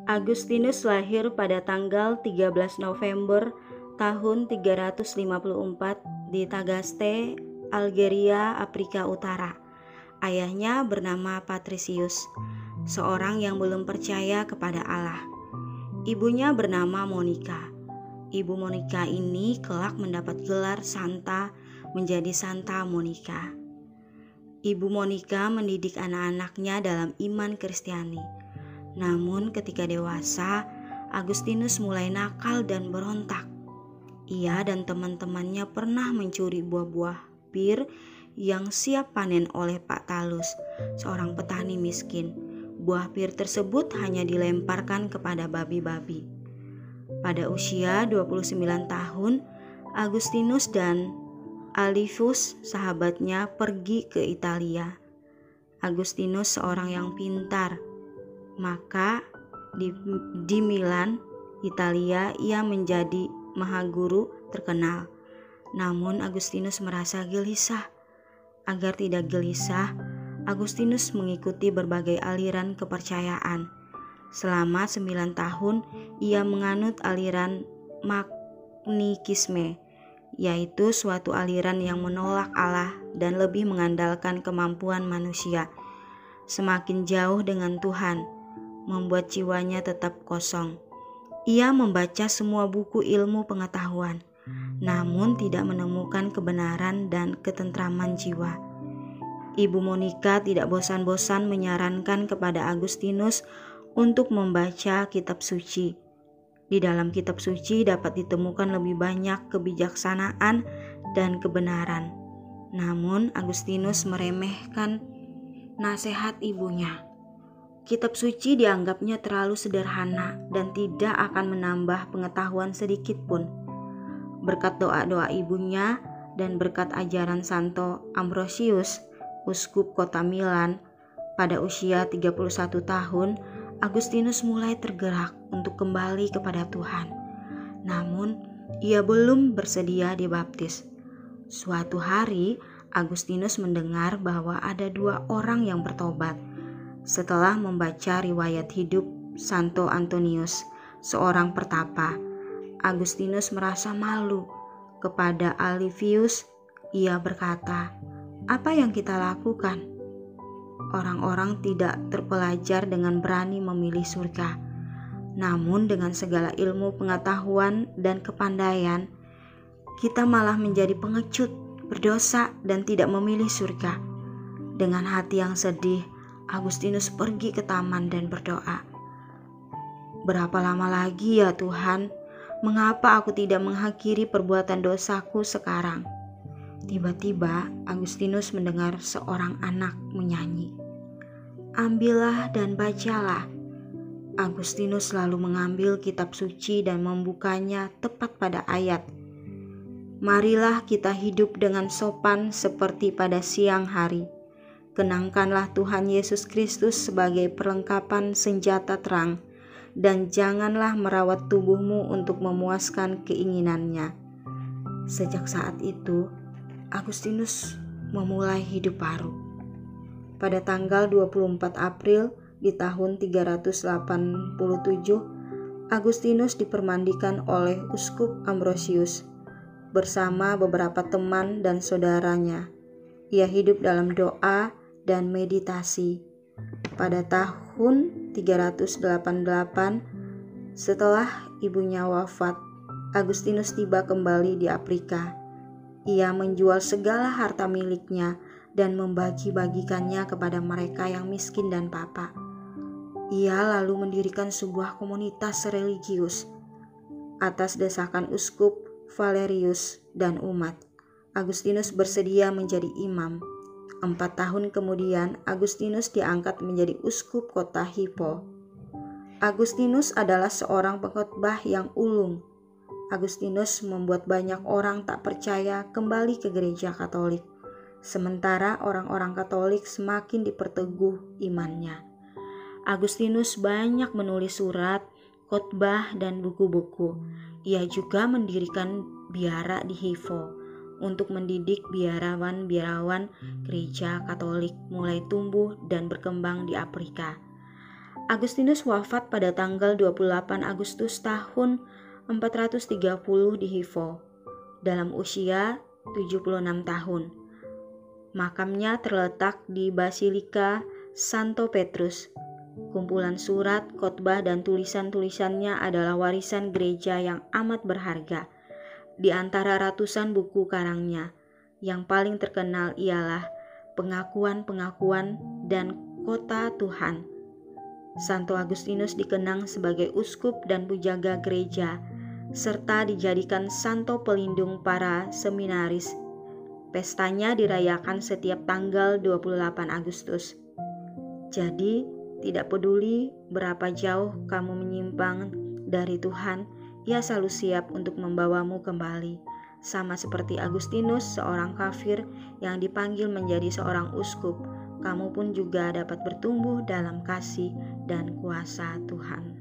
Agustinus lahir pada tanggal 13 November tahun 354 di Tagaste, Algeria, Afrika Utara. Ayahnya bernama Patricius, seorang yang belum percaya kepada Allah. Ibunya bernama Monica. Ibu Monica ini kelak mendapat gelar Santa menjadi Santa Monica. Ibu Monica mendidik anak-anaknya dalam iman Kristiani. Namun ketika dewasa, Agustinus mulai nakal dan berontak. Ia dan teman-temannya pernah mencuri buah-buah pir yang siap panen oleh Pak Talus, seorang petani miskin. Buah pir tersebut hanya dilemparkan kepada babi-babi. Pada usia 29 tahun, Agustinus dan Alifus, sahabatnya, pergi ke Italia. Agustinus seorang yang pintar, maka di Milan, Italia, ia menjadi mahaguru terkenal. Namun Agustinus merasa gelisah. Agar tidak gelisah, Agustinus mengikuti berbagai aliran kepercayaan. Selama 9 tahun, ia menganut aliran Magnikisme, yaitu suatu aliran yang menolak Allah dan lebih mengandalkan kemampuan manusia. Semakin jauh dengan Tuhan, membuat jiwanya tetap kosong. Ia membaca semua buku ilmu pengetahuan, namun tidak menemukan kebenaran dan ketentraman jiwa. Ibu Monica tidak bosan-bosan menyarankan kepada Agustinus untuk membaca kitab suci. Di dalam kitab suci dapat ditemukan lebih banyak kebijaksanaan dan kebenaran. Namun Agustinus meremehkan nasihat ibunya. Kitab suci dianggapnya terlalu sederhana dan tidak akan menambah pengetahuan sedikit pun. Berkat doa-doa ibunya dan berkat ajaran Santo Ambrosius, uskup kota Milan, pada usia 31 tahun, Agustinus mulai tergerak untuk kembali kepada Tuhan. Namun, ia belum bersedia dibaptis. Suatu hari, Agustinus mendengar bahwa ada 2 orang yang bertobat. Setelah membaca riwayat hidup Santo Antonius, seorang pertapa, Agustinus merasa malu. Kepada Alivius, ia berkata, "Apa yang kita lakukan?" Orang-orang tidak terpelajar dengan berani memilih surga. Namun dengan segala ilmu pengetahuan dan kepandaian, kita malah menjadi pengecut, berdosa, dan tidak memilih surga. Dengan hati yang sedih, Agustinus pergi ke taman dan berdoa, "Berapa lama lagi ya Tuhan? Mengapa aku tidak mengakhiri perbuatan dosaku sekarang?" Tiba-tiba Agustinus mendengar seorang anak menyanyi, "Ambillah dan bacalah." Agustinus lalu mengambil kitab suci dan membukanya tepat pada ayat, "Marilah kita hidup dengan sopan seperti pada siang hari. Kenangkanlah Tuhan Yesus Kristus sebagai perlengkapan senjata terang, dan janganlah merawat tubuhmu untuk memuaskan keinginannya." Sejak saat itu, Agustinus memulai hidup baru. Pada tanggal 24 April di tahun 387, Agustinus dipermandikan oleh uskup Ambrosius bersama beberapa teman dan saudaranya. Ia hidup dalam doa dan meditasi. Pada tahun 388, setelah ibunya wafat, Agustinus tiba kembali di Afrika. Ia menjual segala harta miliknya dan membagi-bagikannya kepada mereka yang miskin dan papa. Ia lalu mendirikan sebuah komunitas religius. Atas desakan uskup Valerius dan umat, Agustinus bersedia menjadi imam. 4 tahun kemudian, Agustinus diangkat menjadi uskup kota Hippo. Agustinus adalah seorang pengkhotbah yang ulung. Agustinus membuat banyak orang tak percaya kembali ke gereja Katolik, sementara orang-orang Katolik semakin diperteguh imannya. Agustinus banyak menulis surat, khotbah, dan buku-buku. Ia juga mendirikan biara di Hippo untuk mendidik biarawan-biarawan gereja Katolik mulai tumbuh dan berkembang di Afrika. Agustinus wafat pada tanggal 28 Agustus tahun 430 di Hippo dalam usia 76 tahun. Makamnya terletak di Basilika Santo Petrus. Kumpulan surat, khotbah, dan tulisan-tulisannya adalah warisan gereja yang amat berharga. Di antara ratusan buku karangnya, yang paling terkenal ialah Pengakuan-pengakuan dan Kota Tuhan. Santo Agustinus dikenang sebagai uskup dan pujaga gereja, serta dijadikan santo pelindung para seminaris. Pestanya dirayakan setiap tanggal 28 Agustus. Jadi, tidak peduli berapa jauh kamu menyimpang dari Tuhan, Ia selalu siap untuk membawamu kembali. Sama seperti Agustinus, seorang kafir yang dipanggil menjadi seorang uskup, kamu pun juga dapat bertumbuh dalam kasih dan kuasa Tuhan.